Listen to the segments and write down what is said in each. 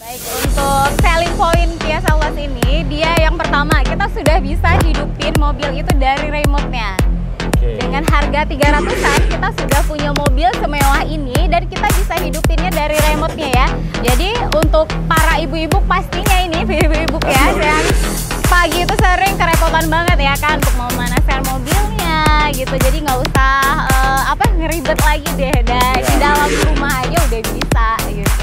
Baik, untuk selling point Kia Seltos ini, dia yang pertama, kita sudah bisa hidupin mobil itu dari remote-nya. Dengan harga 300-an, kita sudah punya mobil semewah ini dan kita bisa hidupinnya dari remote-nya ya. Jadi untuk para ibu-ibu pastinya ini, ibu-ibu ya, yang pagi itu sering kerepotan banget ya kan untuk memanaskan mobilnya gitu. Jadi nggak usah ngeribet lagi deh, di dalam rumah aja udah bisa gitu.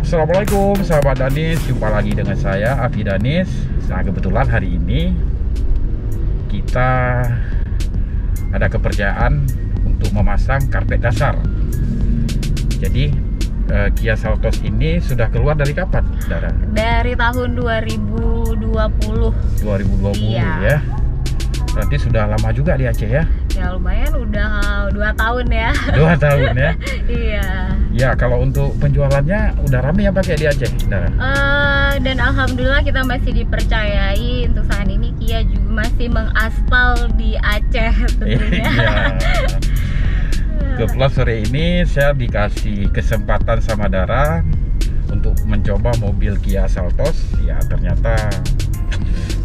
Assalamualaikum sahabat Danis, jumpa lagi dengan saya Afi Danis. Nah, kebetulan hari ini kita ada kepercayaan untuk memasang karpet dasar. Jadi Kia Seltos ini sudah keluar dari kapan, Dara? Dari tahun 2020. 2020 iya. Ya. Berarti sudah lama juga di Aceh ya? Ya lumayan, udah 2 tahun ya. 2 tahun ya? Iya. Ya, kalau untuk penjualannya udah rame ya pakai di Aceh, Dara? Dan alhamdulillah kita masih dipercayai untuk saat ini. Kia juga masih mengaspal di Aceh tentunya. Iya. Kebetulan sore ini saya dikasih kesempatan sama Dara untuk mencoba mobil Kia Seltos. Ya ternyata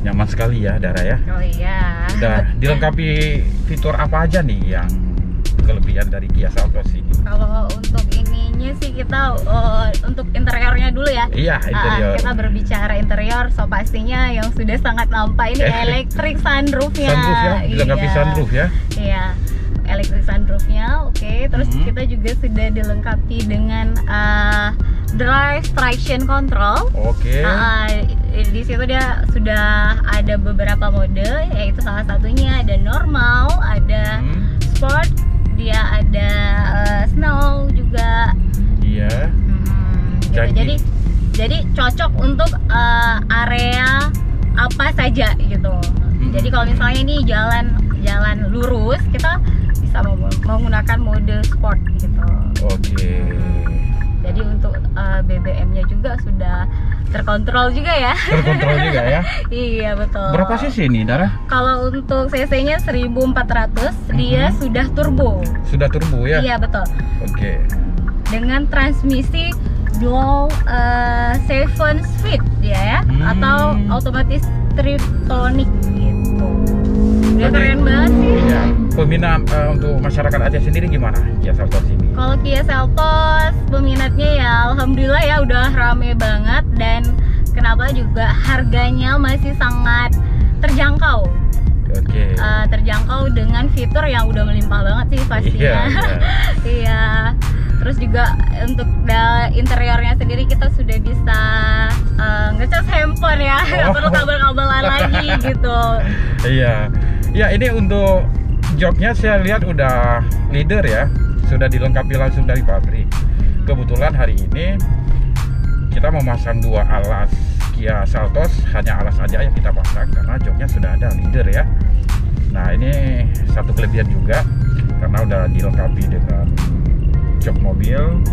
nyaman sekali ya, Dara ya. Oh iya. Udah dilengkapi fitur apa aja nih yang kelebihan dari Kia Seltos ini? Kalau untuk ininya sih kita untuk interiornya dulu ya. Iya, interior. Kita berbicara interior, so pastinya yang sudah sangat nampak ini electric sunroofnya. Sunroof ya, dilengkapi sunroof ya. Iya, electric sunroofnya. Oke, terus kita juga sudah dilengkapi dengan drive traction control. Oke. Di situ dia sudah ada beberapa mode, yaitu salah satunya ada normal, ada sport, dia ada snow juga. Iya. Gitu. Jadi cocok untuk area apa saja gitu. Jadi kalau misalnya ini jalan lurus, kita bisa menggunakan mode sport gitu. Oke. Jadi untuk BBM-nya juga sudah terkontrol juga ya. Terkontrol juga ya. Iya betul. Berapa cc ini, Dara? Kalau untuk cc-nya 1400, dia sudah turbo. Sudah turbo ya? Iya betul. Oke. Dengan transmisi dual 7 speed dia ya, atau otomatis triptonic gitu. Dia keren banget sih. Iya. Peminat untuk masyarakat Aceh sendiri gimana Kia Seltos ini? Kalau Kia Seltos peminatnya ya alhamdulillah ya udah rame banget, dan kenapa juga harganya masih sangat terjangkau. Oke. Terjangkau dengan fitur yang udah melimpah banget sih pastinya. Iya. Terus juga untuk interiornya sendiri kita sudah bisa ngecas handphone ya, nggak perlu kabel-kabelan lagi gitu. Iya. Ya, ini untuk joknya saya lihat udah leader ya, sudah dilengkapi langsung dari pabrik. Kebetulan hari ini kita memasang 2 alas Kia Seltos, hanya alas aja yang kita pasang karena joknya sudah ada leader ya. Nah, ini satu kelebihan juga karena udah dilengkapi dengan jok mobil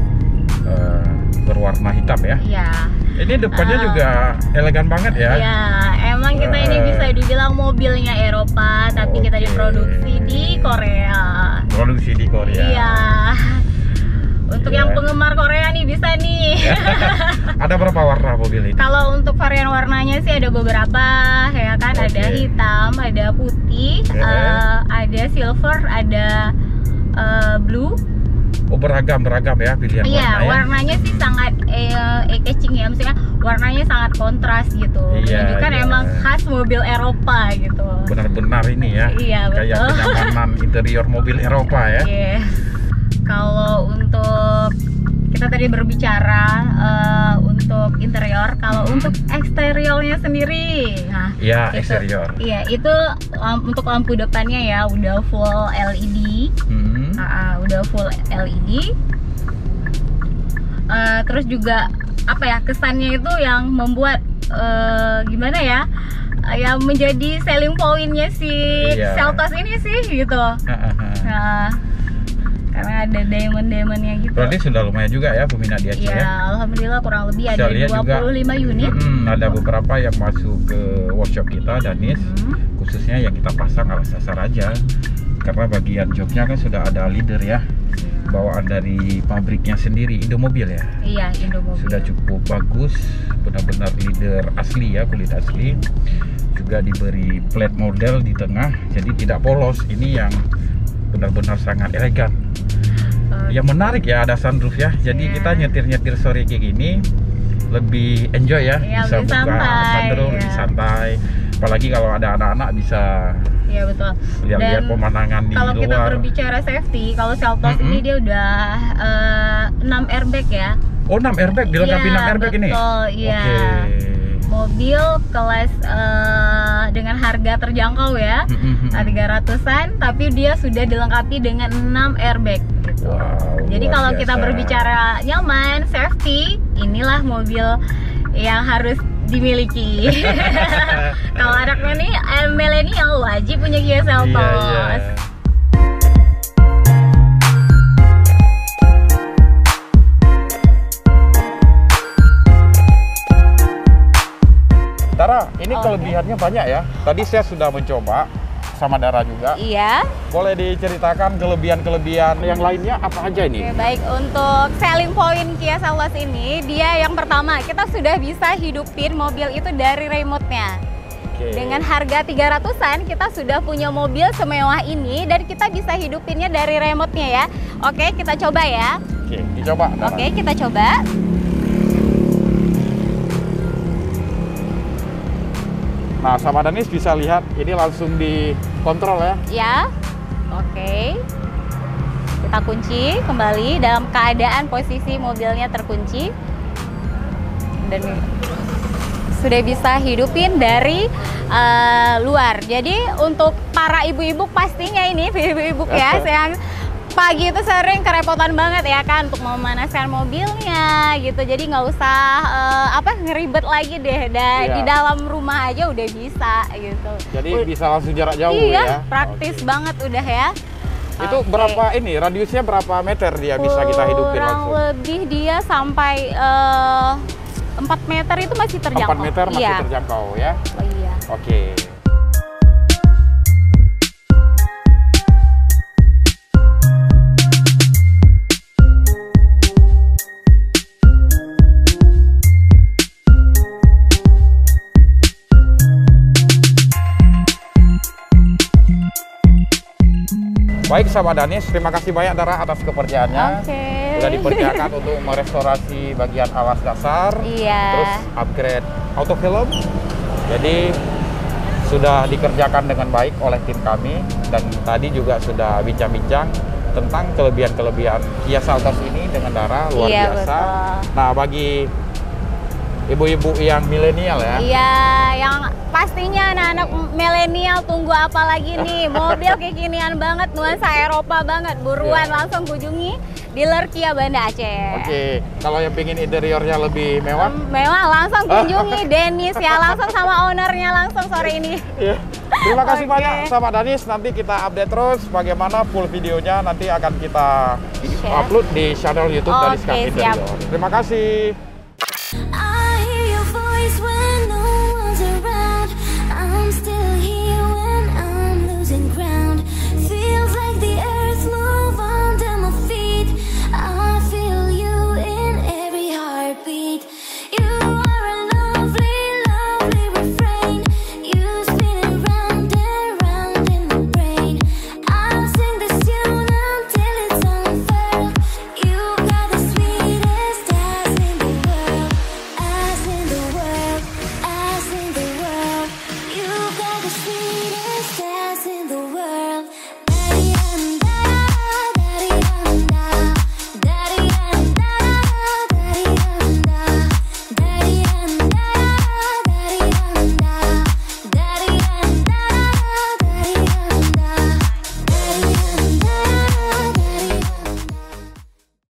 berwarna hitam ya. Iya. Ini depannya juga elegan banget ya. Iya, emang kita ini bisa dibilang mobilnya Eropa, tapi kita diproduksi di Korea. Produksi di Korea. Iya. Untuk yang penggemar Korea nih bisa nih. Ada berapa warna mobil ini? Kalau untuk varian warnanya sih ada beberapa ya kan, ada hitam, ada putih, ada silver, ada blue. Oh, beragam ya pilihan warna ya? Iya, warnanya sih sangat eye-catching ya, maksudnya warnanya sangat kontras gitu. Menunjukkan emang khas mobil Eropa gitu. Benar-benar ini ya. Iya, betul. Kayak kenyamanan interior mobil Eropa ya. Yes. Kalau untuk kita tadi berbicara untuk interior, kalau untuk eksteriornya sendiri, nah, iya eksterior. Iya, itu untuk lampu depannya ya udah full LED. udah full LED. Terus juga apa ya, kesannya itu yang membuat gimana ya, yang menjadi selling point-nya si Seltos ini sih gitu. Nah, karena ada diamond-diamondnya gitu. Berarti sudah lumayan juga ya peminat dia ya? Alhamdulillah kurang lebih ada 25 unit. Ada beberapa yang masuk ke workshop kita, Danis. Khususnya yang kita pasang alas dasar aja. Karena bagian joknya kan sudah ada leader ya. Bawaan dari pabriknya sendiri, Indomobil ya? Iya, Indomobil. Sudah cukup bagus, benar-benar leader asli ya, kulit asli. Juga diberi plate model di tengah, jadi tidak polos. Ini yang benar-benar sangat elegan. Yang menarik ya, ada sunroof ya. Jadi kita nyetir-nyetir sore kayak gini lebih enjoy ya, bisa buka sunroof, lebih santai. Apalagi kalau ada anak-anak bisa betul. Lihat-lihat pemandangan di luar. Kalau kita berbicara safety, kalau Seltos ini dia udah 6 airbag ya. Oh, 6 airbag, dilengkapi 6 airbag ini? Betul, iya. Mobil kelas dengan harga terjangkau ya, 300-an, tapi dia sudah dilengkapi dengan 6 airbag gitu. Jadi kalau kita berbicara nyaman, safety, inilah mobil yang harus dimiliki. Kalau anak milenial wajib punya Kia Seltos. Dara, ini kelebihannya banyak ya. Tadi saya sudah mencoba sama Dara juga. Iya. Boleh diceritakan kelebihan-kelebihan yang lainnya apa aja ini? Baik, untuk selling point Kia Seltos ini, dia yang pertama, kita sudah bisa hidupin mobil itu dari remote-nya. Dengan harga 300-an, kita sudah punya mobil semewah ini dan kita bisa hidupinnya dari remote-nya ya. Oke, kita coba ya. Oke, dicoba. Dara. Oke, kita coba. Nah, sama Danis bisa lihat ini langsung dikontrol ya. Ya. Oke. Kita kunci kembali dalam keadaan posisi mobilnya terkunci. Dan sudah bisa hidupin dari luar. Jadi untuk para ibu-ibu pastinya ini, ibu-ibu ya, yang pagi itu sering kerepotan banget ya kan untuk memanaskan mobilnya gitu. Jadi nggak usah ngeribet lagi deh, di dalam rumah aja udah bisa gitu. Jadi bisa langsung jarak jauh ya? Iya, praktis banget udah ya. Itu berapa ini, radiusnya berapa meter dia bisa kita hidupin langsung? Kurang lebih dia sampai 4 meter itu masih terjangkau. 4 meter masih terjangkau ya? Oh iya. Oke. Baik, sahabat Danis, terima kasih banyak Dara atas kepercayaannya. Sudah dipercayakan untuk merestorasi bagian alas dasar, terus upgrade auto film. Jadi sudah dikerjakan dengan baik oleh tim kami dan tadi juga sudah bincang-bincang tentang kelebihan-kelebihan Kia Seltos ini dengan Dara luar biasa. Betul. Nah, bagi ibu-ibu yang milenial ya. Iya, yang pastinya anak-anak milenial tunggu apa lagi nih? Mobil kekinian banget, nuansa Eropa banget. Buruan langsung kunjungi dealer Kia Banda Aceh. Oke, kalau yang pengen interiornya lebih mewah? Mewah, langsung kunjungi Denis ya, langsung sama ownernya langsung sore ini. Terima kasih banyak sama Danis, nanti kita update terus bagaimana full videonya nanti akan kita upload di channel YouTube Danis Car Interior. Terima kasih.